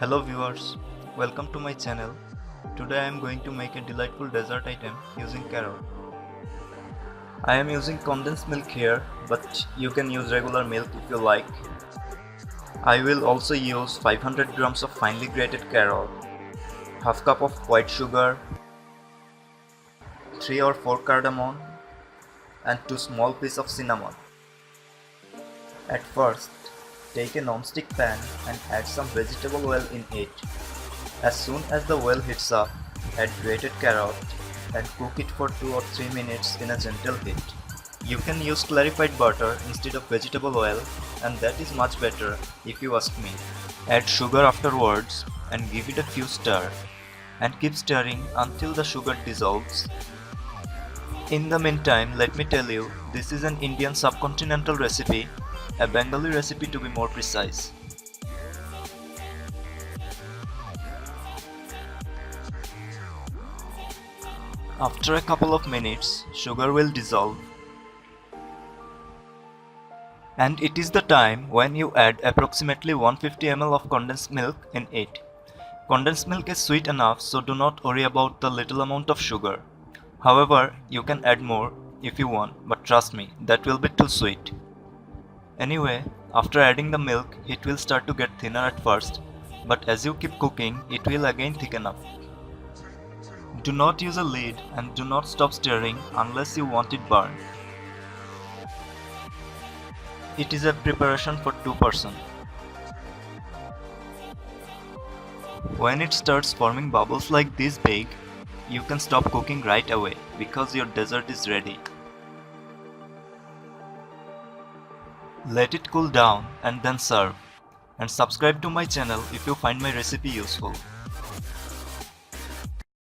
Hello viewers, welcome to my channel. Today I am going to make a delightful dessert item using carrot. I am using condensed milk here, but you can use regular milk if you like. I will also use 500 grams of finely grated carrot, half cup of white sugar, 3 or 4 cardamom, and 2 small pieces of cinnamon. At first, take a non-stick pan and add some vegetable oil in it. As soon as the oil heats up, add grated carrot and cook it for 2 or 3 minutes in a gentle heat. You can use clarified butter instead of vegetable oil, and that is much better if you ask me. Add sugar afterwards and give it a few stir and keep stirring until the sugar dissolves. In the meantime, let me tell you, this is an Indian subcontinental recipe, a Bengali recipe to be more precise. After a couple of minutes, sugar will dissolve. And it is the time when you add approximately 150 ml of condensed milk in it. Condensed milk is sweet enough, so do not worry about the little amount of sugar. However, you can add more if you want, but trust me, that will be too sweet. Anyway, after adding the milk, it will start to get thinner at first, but as you keep cooking, it will again thicken up. Do not use a lid and do not stop stirring unless you want it burned. It is a preparation for 2 persons. When it starts forming bubbles like this big, you can stop cooking right away because your dessert is ready. Let it cool down and then serve. And subscribe to my channel if you find my recipe useful.